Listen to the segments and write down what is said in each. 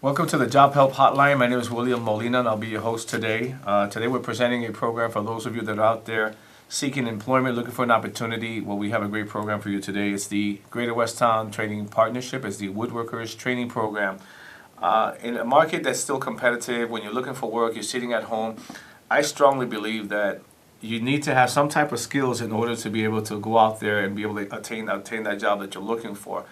Welcome to the Job Help Hotline. My name is William Molina, and I'll be your host today. Today we're presenting a program for those of you that are out there seeking employment, looking for an opportunity. Well, we have a great program for you today. It's the Greater West Town Training Partnership. It's the Woodworkers Training Program. In a market that's still competitive, when you're looking for work, you're sitting at home, I strongly believe that you need to have some type of skills in order to be able to go out there and be able to attain that job that you're looking for.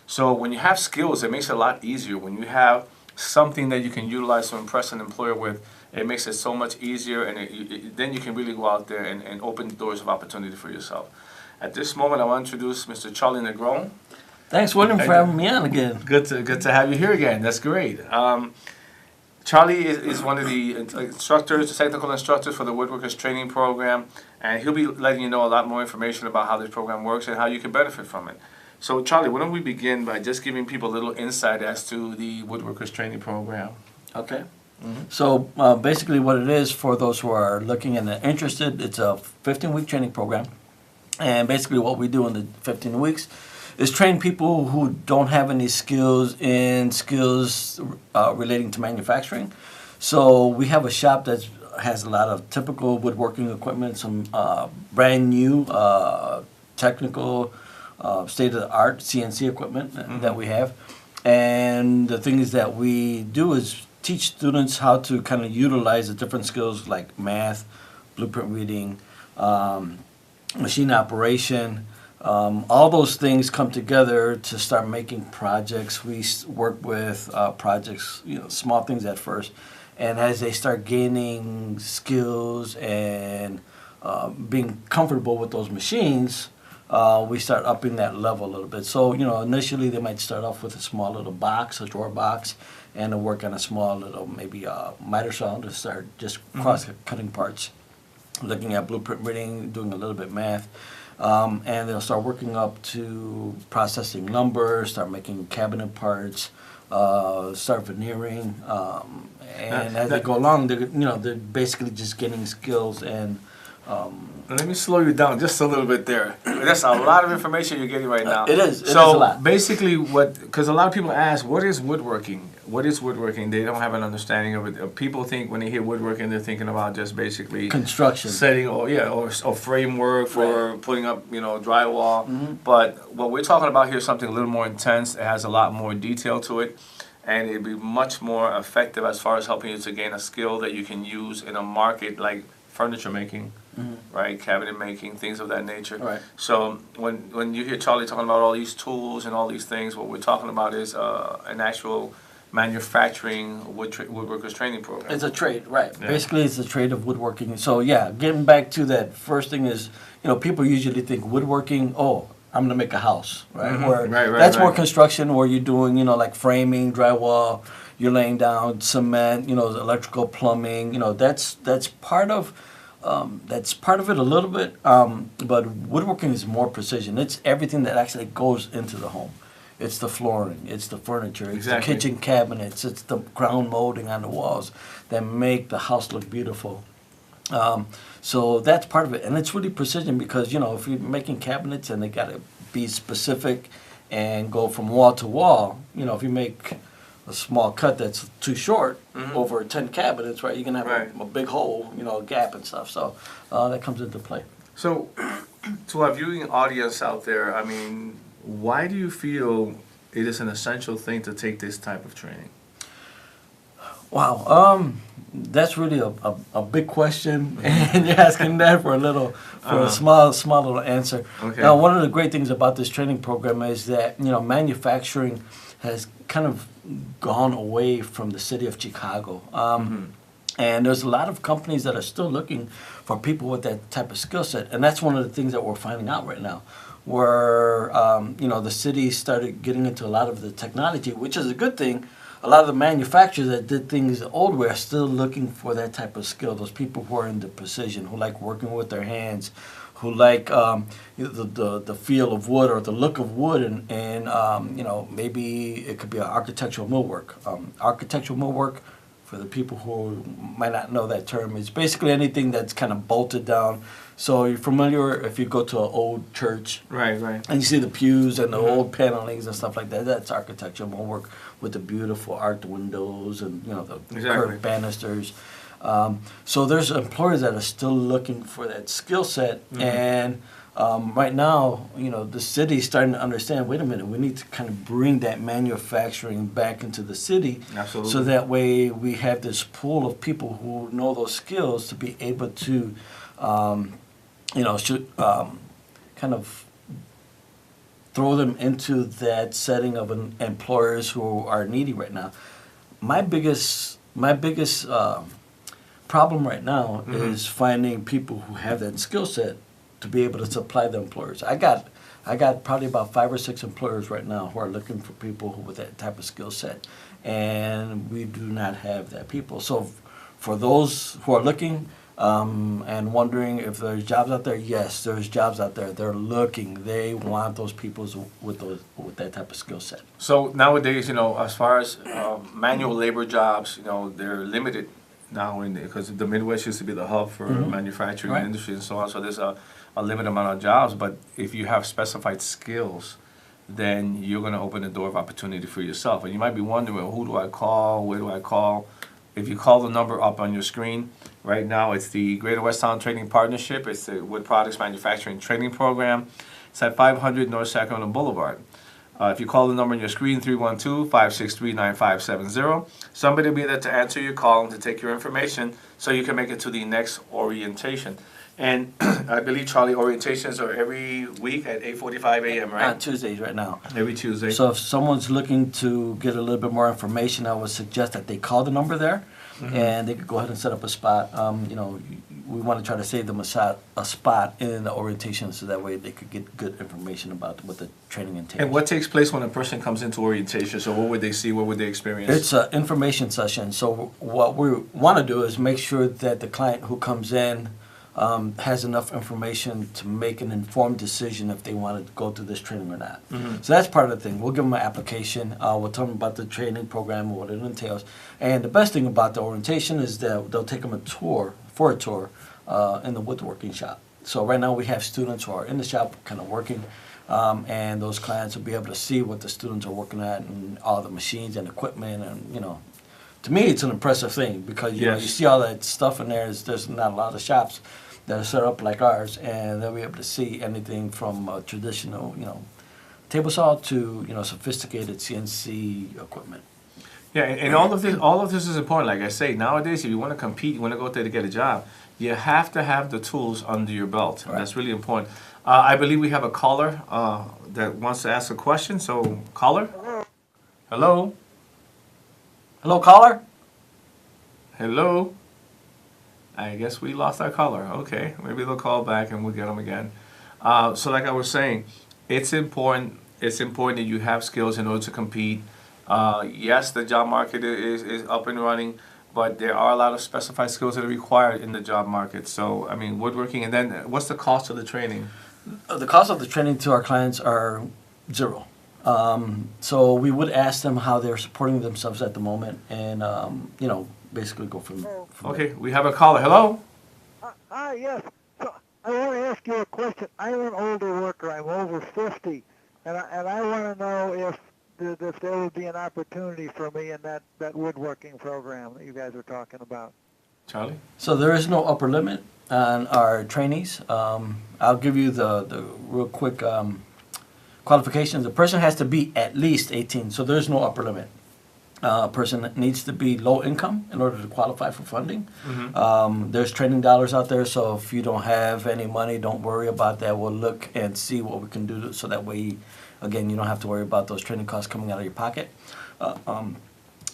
So when you have skills, it makes it a lot easier. When you have something that you can utilize to impress an employer with, it makes it so much easier, and then you can really go out there and open doors of opportunity for yourself. At this moment, I want to introduce Mr. Charlie Negron. Thanks, William, for having me on again. Good to have you here again. That's great. Charlie is one of the instructors, the technical instructors for the Woodworkers Training Program, and he'll be letting you know a lot more information about how this program works and how you can benefit from it. So, Charlie, why don't we begin by just giving people a little insight as to the Woodworkers Training Program? Okay. So, basically what it is, for those who are looking and interested, it's a 15-week training program. And basically what we do in the 15 weeks is train people who don't have any skills relating to manufacturing. So we have a shop that has a lot of typical woodworking equipment, some brand new technical state-of-the-art CNC equipment that we have. And the thing is that we do is teach students how to kind of utilize the different skills like math, blueprint reading, machine operation. All those things come together to start making projects. We work with projects, small things at first. And as they start gaining skills and being comfortable with those machines, we start upping that level a little bit. So, initially they might start off with a small little box, a drawer box, and they'll work on a small little, maybe miter saw to start just cross-cutting parts, looking at blueprint reading, doing a little bit math. And they'll start working up to processing lumber, start making cabinet parts, start veneering. And as they go along, they're basically just getting skills and let me slow you down just a little bit there. That's a lot of information you're getting right now. It is a lot. Basically, because a lot of people ask, what is woodworking? What is woodworking? They don't have an understanding of it. People think when they hear woodworking, they're thinking about just basically construction, setting, or framework for putting up, drywall. Mm-hmm. But what we're talking about here is something a little more intense. It has a lot more detail to it, and it'd be much more effective as far as helping you to gain a skill that you can use in a market like furniture making. Mm-hmm. Right, cabinet making, things of that nature. Right. So when you hear Charlie talking about all these tools and all these things, what we're talking about is an actual manufacturing woodworkers training program. It's a trade, right? Yeah. Basically, it's a trade of woodworking. So yeah, getting back to that first thing is, people usually think woodworking. Oh, I'm gonna make a house, right? Mm-hmm. That's more construction, where you're doing, like framing, drywall. You're laying down cement, electrical, plumbing. That's part of. That's part of it a little bit, but woodworking is more precision. It's everything that actually goes into the home. It's the flooring, it's the furniture, it's the kitchen cabinets, it's the ground molding on the walls that make the house look beautiful. So that's part of it, and it's really precision because, if you're making cabinets and they got to be specific and go from wall to wall, if you make a small cut that's too short over 10 cabinets, right? You're gonna have a big hole, a gap and stuff. So that comes into play. So, to our viewing audience out there, I mean, why do you feel it is an essential thing to take this type of training? Wow, that's really a big question, and you're asking that for a small little answer. Okay. Now, one of the great things about this training program is that manufacturing has kind of gone away from the city of Chicago. And there's a lot of companies that are still looking for people with that type of skill set. And that's one of the things that we're finding out right now, where, the city started getting into a lot of the technology, which is a good thing. A lot of the manufacturers that did things the old way are still looking for that type of skill. Those people who are into precision, who like working with their hands, who like the feel of wood or the look of wood, and maybe it could be an architectural millwork. Architectural millwork, for the people who might not know that term, is basically anything that's kind of bolted down So you're familiar if you go to an old church Right, right. and you see the pews and the Mhm. old panelings and stuff like that. That's architecture. We'll work with the beautiful arched windows and the Exactly. curved banisters. So there's employers that are still looking for that skill set, Mhm. and right now, the city's starting to understand. Wait a minute, we need to kind of bring that manufacturing back into the city, Absolutely. so that way we have this pool of people who know those skills to be able to, should kind of throw them into that setting of employers who are needy right now. My biggest problem right now Mhm. is finding people who have that skill set to be able to supply the employers. I got probably about 5 or 6 employers right now who are looking for people with that type of skill set, and we do not have that people. So for those who are looking and wondering if there's jobs out there, yes, there's jobs out there. They're looking. They want those people with that type of skill set. So nowadays, as far as manual labor jobs, they're limited now because the Midwest used to be the hub for Mhm. manufacturing Right. industry and so on. So there's a limited amount of jobs. But if you have specified skills, then you're going to open the door of opportunity for yourself. And you might be wondering, well, who do I call? Where do I call? If you call the number up on your screen, right now it's the Greater Westtown Trading Partnership. It's the Wood Products Manufacturing Training Program. It's at 500 North Sacramento Boulevard. If you call the number on your screen, 312-563-9570, somebody will be there to answer your call and to take your information so you can make it to the next orientation. And I believe, Charlie, orientations are every week at 8:45 a.m., On right? Tuesdays right now. Every Tuesday. So if someone's looking to get a little bit more information, I would suggest that they call the number there, Mhm. and they could go ahead and set up a spot. We want to try to save them a spot in the orientation, so that way they could get good information about what the training entails. And what takes place when a person comes into orientation? So what would they see? What would they experience? It's an information session. So what we want to do is make sure that the client who comes in has enough information to make an informed decision if they want to go through this training or not. Mhm. So that's part of the thing. We'll give them an application. We'll tell them about the training program and what it entails. And the best thing about the orientation is that they'll take them a tour in the woodworking shop. So right now we have students who are in the shop kind of working, and those clients will be able to see what the students are working at and all the machines and equipment, and to me it's an impressive thing because you Yes. see all that stuff in there. There's not a lot of shops that are set up like ours, and they'll be able to see anything from traditional table saw to sophisticated CNC equipment. Yeah, and all of this is important. Like I say, nowadays, if you want to compete, you want to go out there to get a job, you have to have the tools under your belt. Right. That's really important. I believe we have a caller that wants to ask a question. So, caller? Hello? Hello, caller. Hello? I guess we lost our caller. Okay, maybe they'll call back and we'll get them again. So, like I was saying, it's important. It's important that you have skills in order to compete. Yes, the job market is up and running, but there are a lot of specified skills that are required in the job market. So, I mean, woodworking, and then what's the cost of the training? The cost of the training to our clients are zero. So we would ask them how they're supporting themselves at the moment, and basically go from there. Okay, we have a caller. Hello? Hi, yes. So I want to ask you a question. I'm an older worker. I'm over 50, and I want to know if there would be an opportunity for me in that woodworking program that you guys are talking about. Charlie? So there is no upper limit on our trainees. I'll give you the real quick qualifications. The person has to be at least 18, so there's no upper limit. A person needs to be low income in order to qualify for funding. Mm-hmm. There's training dollars out there, so if you don't have any money, don't worry about that. We'll look and see what we can do so that way, again, you don't have to worry about those training costs coming out of your pocket.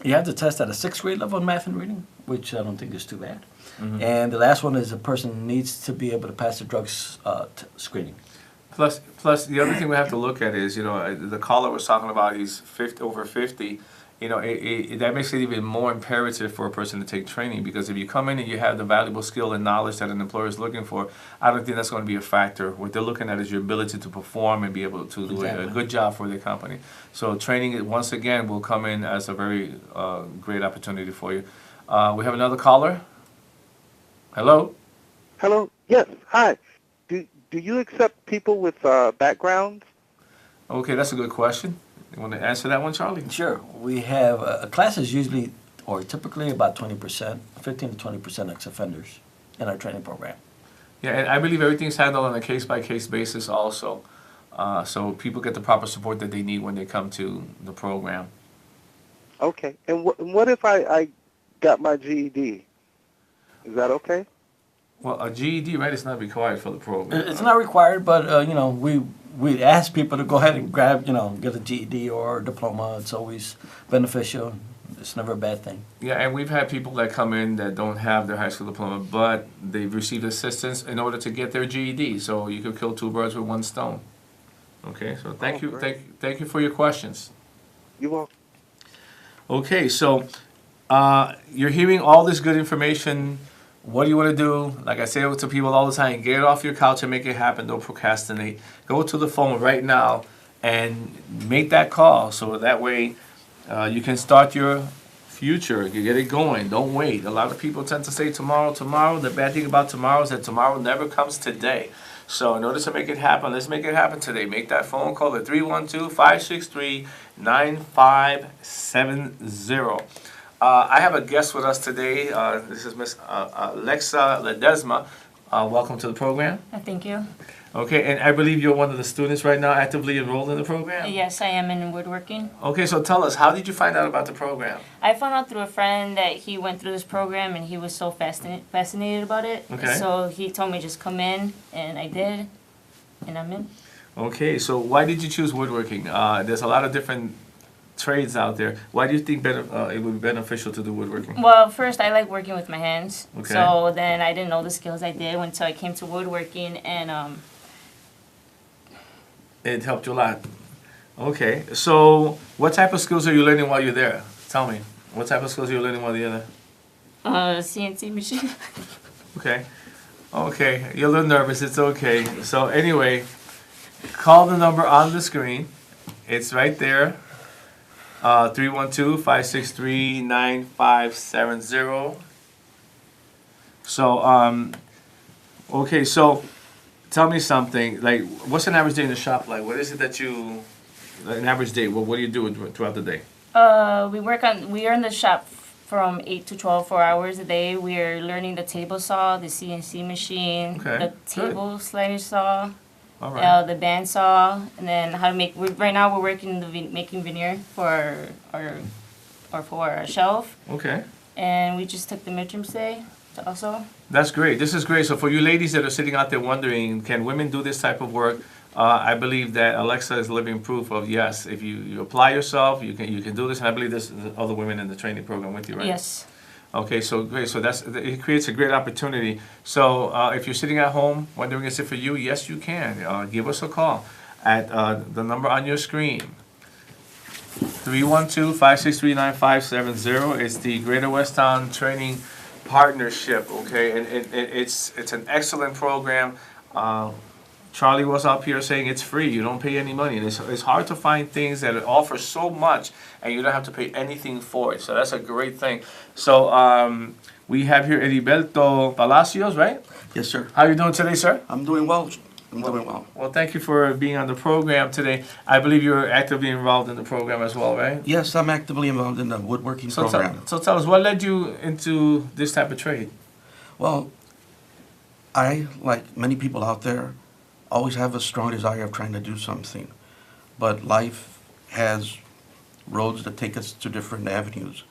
You have to test at a 6th grade level in math and reading, which I don't think is too bad. Mhm. And the last one is a person needs to be able to pass the drugs screening. Plus, the other thing we have to look at is, the caller was talking about he's over 50. That makes it even more imperative for a person to take training, because if you come in and you have the valuable skill and knowledge that an employer is looking for, I don't think that's going to be a factor. What they're looking at is your ability to perform and be able to do a Exactly. good job for their company. So training, once again, will come in as a very great opportunity for you. We have another caller. Hello? Hello? Yes. Hi. do you accept people with backgrounds? Okay, that's a good question. You want to answer that one, Charlie? Sure. We have classes usually or typically about 20%, 15 to 20% ex-offenders in our training program. Yeah, and I believe everything's handled on a case-by-case basis also. So people get the proper support that they need when they come to the program. Okay. And what if I got my GED? Is that okay? Well, a GED, right, is not required for the program. It's not required, but we ask people to go ahead and grab, get a GED or a diploma. It's always beneficial. It's never a bad thing. Yeah, and we've had people that come in that don't have their high school diploma, but they've received assistance in order to get their GED. So you could kill two birds with one stone. Okay, so thank you for your questions. You're welcome. Okay, so you're hearing all this good information. What do you want to do? Like I say to people all the time, get off your couch and make it happen. Don't procrastinate. Go to the phone right now and make that call so that way you can start your future. You get it going. Don't wait. A lot of people tend to say tomorrow, tomorrow. The bad thing about tomorrow is that tomorrow never comes today. So in order to make it happen, let's make it happen today. Make that phone call at 312-563-9570. I have a guest with us today. This is Miss Alexa Ledesma. Welcome to the program. Thank you. Okay, and I believe you're one of the students right now actively enrolled in the program? Yes, I am in woodworking. Okay, so tell us, how did you find out about the program? I found out through a friend that he went through this program and he was so fascinated about it. Okay. So he told me just come in, and I did, and I'm in. Okay, so why did you choose woodworking? There's a lot of different trades out there. Why do you think it would be beneficial to do woodworking? Well, first, I like working with my hands. Okay. So then I didn't know the skills I did until I came to woodworking, and It helped you a lot. Okay, so what type of skills are you learning while you're there? Tell me. What type of skills are you learning while you're there? CNC machine. Okay. Okay, you're a little nervous. It's okay. So anyway, call the number on the screen. It's right there. 312-563-9570. So, okay, so tell me something. Like, what's an average day in the shop like? What is it that an average day, what do you do throughout the day? We are in the shop from 8 to 12, 4 hours a day. We are learning the table saw, the CNC machine, Okay, the table slider saw, All right. the band saw, and then how to make. Right now, we're working making veneer for our shelf, Okay. and we just took the midterms today. Also, That's great. This is great. So for you ladies that are sitting out there wondering, can women do this type of work? I believe that Alexa is living proof of yes. If you apply yourself, you can do this. And I believe there's other women in the training program with you, right? yes. Okay, so great. So it creates a great opportunity. So if you're sitting at home wondering is it for you, yes, you can. Give us a call at the number on your screen. 312-563-9570. It's the Greater Westtown Training Partnership. Okay, and it's an excellent program. Charlie was up here saying it's free. You don't pay any money. And it's hard to find things that offer so much and you don't have to pay anything for it. So that's a great thing. So we have here Heriberto Palacios, right? Yes, sir. How are you doing today, sir? I'm doing well. I'm doing well. Well, thank you for being on the program today. I believe you're actively involved in the program as well, right? Yes, I'm actively involved in the woodworking So program. tell us, what led you into this type of trade? Well, I, like many people out there, always have a strong desire of trying to do something. But life has roads that take us to different avenues.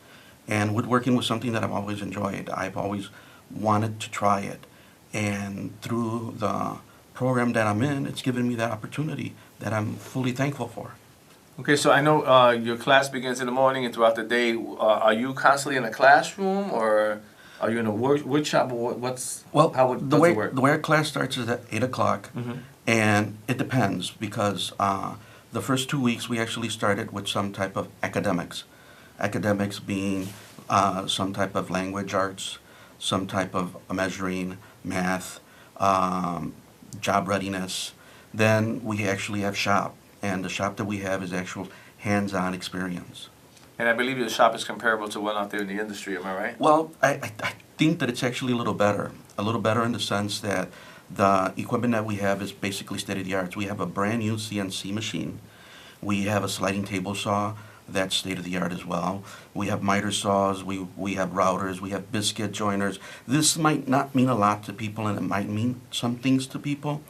And woodworking was something that I've always enjoyed. I've always wanted to try it. And through the program that I'm in, it's given me that opportunity that I'm fully thankful for. Okay, so I know your class begins in the morning and throughout the day. Are you constantly in a classroom or are you in a wood shop? Or does it work? The way our class starts is at 8 o'clock, and it depends because the first 2 weeks we actually started with some type of academics. Academics being some type of language arts, some type of measuring, math, job readiness. Then we actually have shop, and the shop that we have is actual hands-on experience. And I believe your shop is comparable to one out there in the industry, am I right? Well, I think that it's actually a little better in the sense that The equipment that we have is basically state-of-the-art. We have a brand new CNC machine. We have a sliding table saw that's state-of-the-art as well. We have miter saws, we have routers, we have biscuit joiners. This might not mean a lot to people, and it might mean some things to people,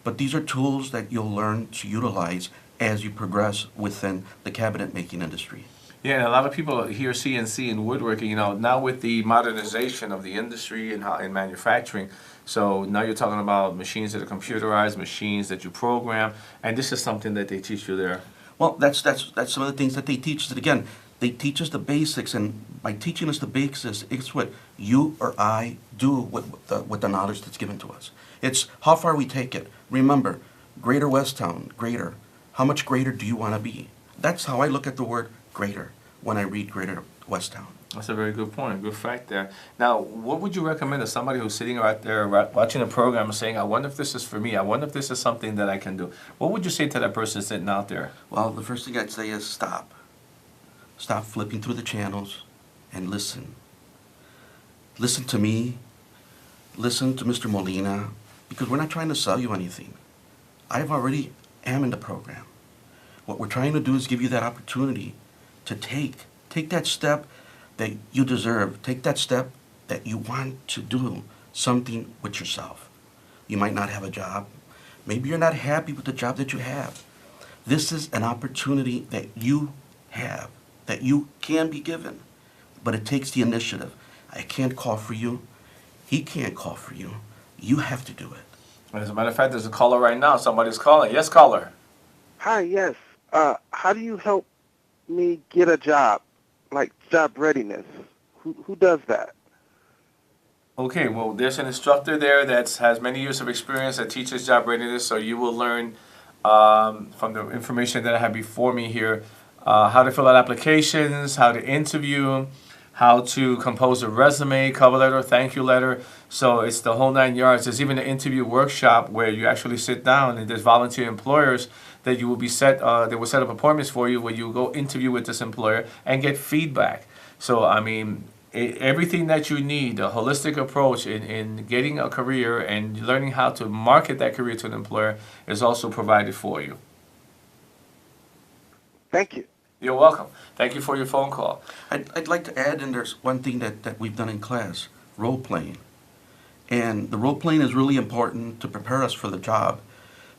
but these are tools that you'll learn to utilize as you progress within the cabinet making industry. Yeah, and a lot of people hear CNC and woodworking, you know, now with the modernization of the industry and how in manufacturing. So now you're talking about machines that are computerized, machines that you program, and this is something that they teach you there. Well, that's some of the things that they teach us. And again, they teach us the basics, and by teaching us the basics, it's what you or I do with the knowledge that's given to us. It's how far we take it. Remember, Greater Westtown, greater. How much greater do you want to be? That's how I look at the word greater when I read Greater Westtown. That's a very good point, good fact there. Now, what would you recommend to somebody who's sitting right there watching a program and saying, I wonder if this is for me, I wonder if this is something that I can do? What would you say to that person sitting out there? Well, the first thing I'd say is stop. Stop flipping through the channels and listen. Listen to me. Listen to Mr. Molina, because we're not trying to sell you anything. I've already am in the program. What we're trying to do is give you that opportunity to take that step that you deserve. Take that step that you want to do something with yourself. You might not have a job. Maybe you're not happy with the job that you have. This is an opportunity that you have, that you can be given, but it takes the initiative. I can't call for you. He can't call for you. You have to do it. As a matter of fact, there's a caller right now. Somebody's calling. Yes, caller. Hi, yes. How do you help me get a job, like job readiness? Who does that? Okay, well, there's an instructor there that has many years of experience that teaches job readiness, so you will learn from the information that I have before me here how to fill out applications, how to interview, how to compose a resume, cover letter, thank you letter. So it's the whole 9 yards. There's even an interview workshop where you actually sit down, and there's volunteer employers that you will be they will set up appointments for you where you go interview with this employer and get feedback. So, I mean, everything that you need, a holistic approach in getting a career and learning how to market that career to an employer is also provided for you. Thank you. You're welcome. Thank you for your phone call. I'd like to add in there's one thing that we've done in class, role playing. And the role playing is really important to prepare us for the job,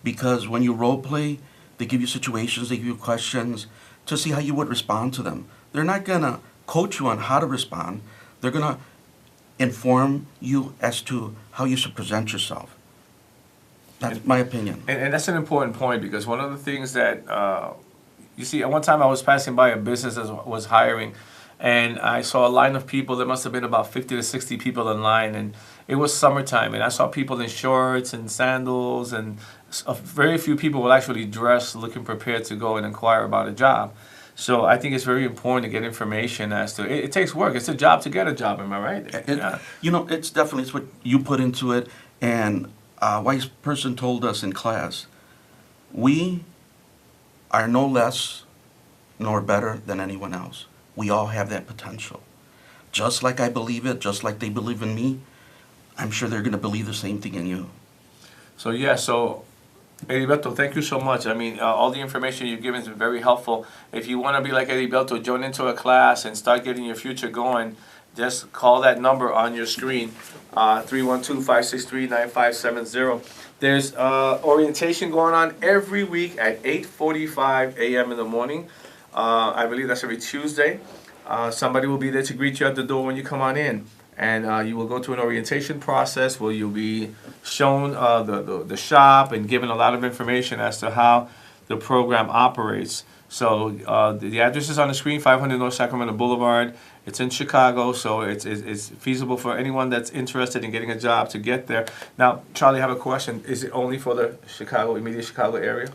because when you role play, they give you situations, they give you questions to see how you would respond to them. They're not going to coach you on how to respond. They're going to inform you as to how you should present yourself. That's my opinion. And that's an important point, because one of the things that, you see, at one time I was passing by a business that was hiring, and I saw a line of people. There must have been about 50 to 60 people in line, and it was summertime, and I saw people in shorts and sandals, and very few people were actually dressed, looking prepared to go and inquire about a job. So I think it's very important to get information as to, it takes work. It's a job to get a job, am I right? Yeah. You know, it's definitely it's what you put into it, and a wise person told us in class, we are no less nor better than anyone else. We all have that potential. Just like I believe it, just like they believe in me, I'm sure they're going to believe the same thing in you. So, yeah, so, Heriberto, thank you so much. I mean, all the information you've given is very helpful. If you want to be like Heriberto, join into a class and start getting your future going, just call that number on your screen, 312-563-9570. There's orientation going on every week at 8:45 a.m. in the morning. I believe that's every Tuesday. Somebody will be there to greet you at the door when you come on in. And you will go to an orientation process where you'll be shown the shop and given a lot of information as to how the program operates. So the address is on the screen, 500 North Sacramento Boulevard. It's in Chicago, so it's feasible for anyone that's interested in getting a job to get there. Now, Charlie, I have a question. Is it only for the immediate Chicago area?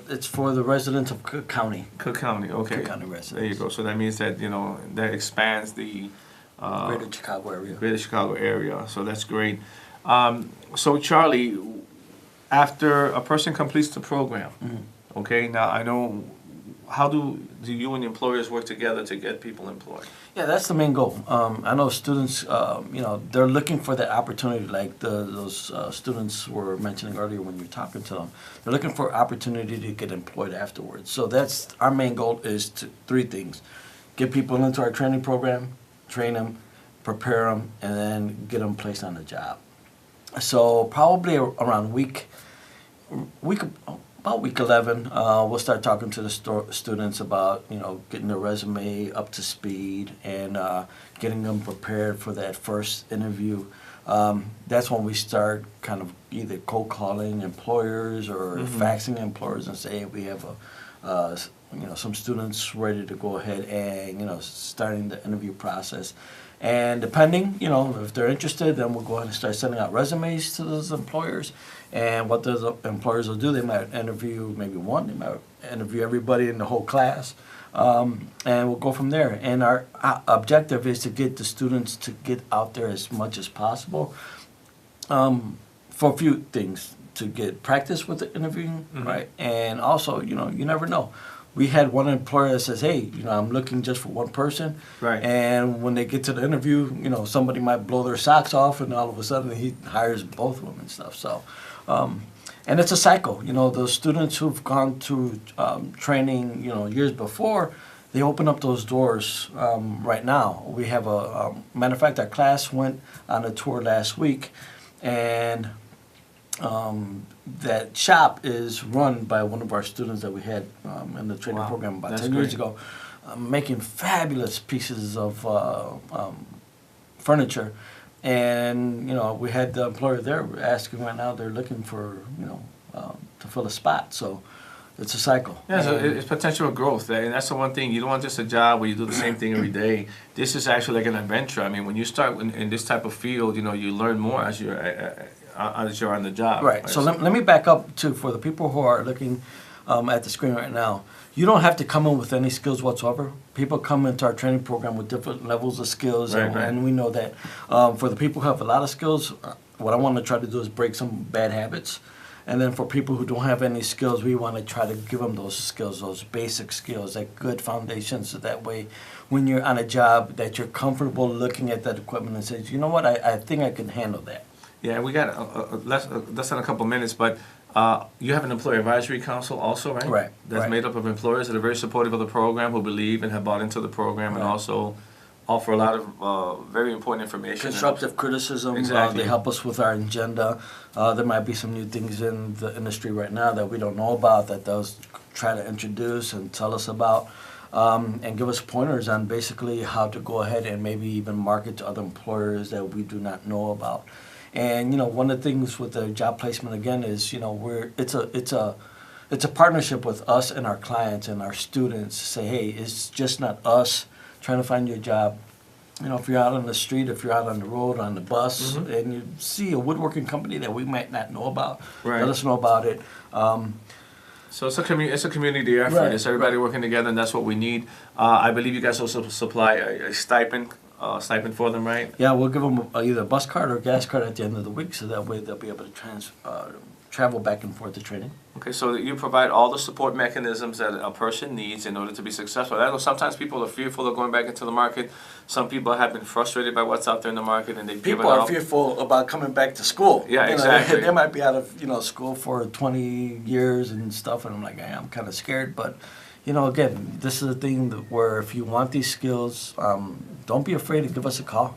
It's for the residents of Cook County. Cook County, okay. Cook County residents. There you go. So that means that, that expands the Greater Chicago area. Greater Chicago area. So that's great. So Charlie, after a person completes the program, okay, now I know how do you and the employers work together to get people employed? Yeah, that's the main goal. I know students, they're looking for that opportunity, like those students were mentioning earlier when you were talking to them. They're looking for opportunity to get employed afterwards. So that's our main goal is three things: get people into our training program, train them, prepare them, and then get them placed on the job. So probably around about week 11, we'll start talking to the students about, getting their resume up to speed and getting them prepared for that first interview. That's when we start kind of either cold calling employers or faxing employers and say, we have some students ready to go ahead and, starting the interview process. And depending, if they're interested, then we'll go ahead and start sending out resumes to those employers. And what those employers will do, they might interview maybe one, they might interview everybody in the whole class, and we'll go from there. And our objective is to get the students to get out there as much as possible for a few things: to get practice with the interviewing, right? And also, you never know. We had one employer that says, hey, I'm looking just for one person. Right. And when they get to the interview, somebody might blow their socks off, and all of a sudden he hires both of them and stuff. So, and it's a cycle. Those students who've gone to training, years before, they open up those doors right now. We have matter of fact, our class went on a tour last week, and that shop is run by one of our students that we had in the training program about That's 10 years great. ago, making fabulous pieces of furniture. And, we had the employer there asking right now, they're looking for, to fill a spot. So it's a cycle. Yeah, so it's potential growth, and that's the one thing. You don't want just a job where you do the same thing every day. This is actually like an adventure. I mean, when you start in this type of field, you learn more as you're on the job. Right. So let me back up too for the people who are looking at the screen right now. You don't have to come in with any skills whatsoever. People come into our training program with different levels of skills, Right, and, right. and we know that for the people who have a lot of skills, what I want to try to do is break some bad habits. And then for people who don't have any skills, we want to try to give them those skills, those basic skills, that good foundation, so that way when you're on a job that you're comfortable looking at that equipment and says, you know what, I think I can handle that. Yeah, we got less than a couple minutes, but you have an employee advisory council also, right? Right, That's right. made up of employers that are very supportive of the program, who believe and have bought into the program, and Right. also offer a lot of very important information. Constructive criticism. Exactly. They help us with our agenda. There might be some new things in the industry right now that we don't know about that they'll try to introduce and tell us about, and give us pointers on basically how to go ahead and maybe even market to other employers that we do not know about. And one of the things with the job placement again is it's a partnership with us and our clients and our students to say, hey, it's just not us trying to find you a job. If you're out on the street, if you're out on the road, on the bus, and you see a woodworking company that we might not know about, Right. let us know about it. So it's a community effort. Right, It's everybody working together, and that's what we need. I believe you guys also supply a stipend for them, right? Yeah, we'll give them either a bus card or a gas card at the end of the week, so that way they'll be able to travel back and forth to training. Okay, so you provide all the support mechanisms that a person needs in order to be successful. I know sometimes people are fearful of going back into the market. Some people have been frustrated by what's out there in the market, and they've given People are up. fearful about coming back to school. Yeah, exactly. They might be out of school for 20 years and stuff, and I'm like, I'm kind of scared. But again, this is a thing where if you want these skills, don't be afraid to give us a call.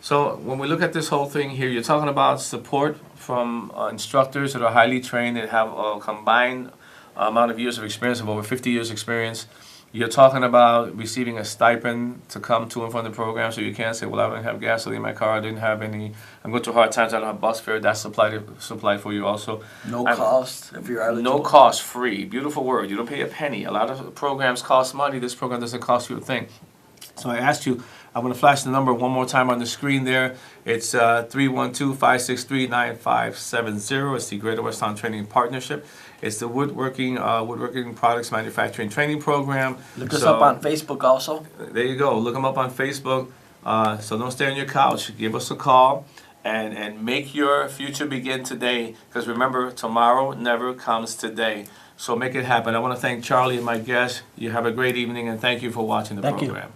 So when we look at this whole thing here, you're talking about support from instructors that are highly trained and have a combined amount of years of experience, of over 50 years experience. You're talking about receiving a stipend to come to and from the program, so you can't say, well, I don't have gasoline in my car, I didn't have any, I'm going through hard times, I don't have bus fare. That's supplied for you also. No I'm- cost if you're eligible. No cost, free. Beautiful word. You don't pay a penny. A lot of programs cost money. This program doesn't cost you a thing. So I asked you, I'm going to flash the number one more time on the screen there. It's 312-563-9570. It's the Greater Westtown Training Partnership. It's the Woodworking Products Manufacturing Training Program. Look us up on Facebook also. There you go. Look them up on Facebook. So don't stay on your couch. Give us a call and make your future begin today. Because remember, tomorrow never comes today. So make it happen. I want to thank Charlie and my guests. You have a great evening, and thank you for watching the Thank you. program.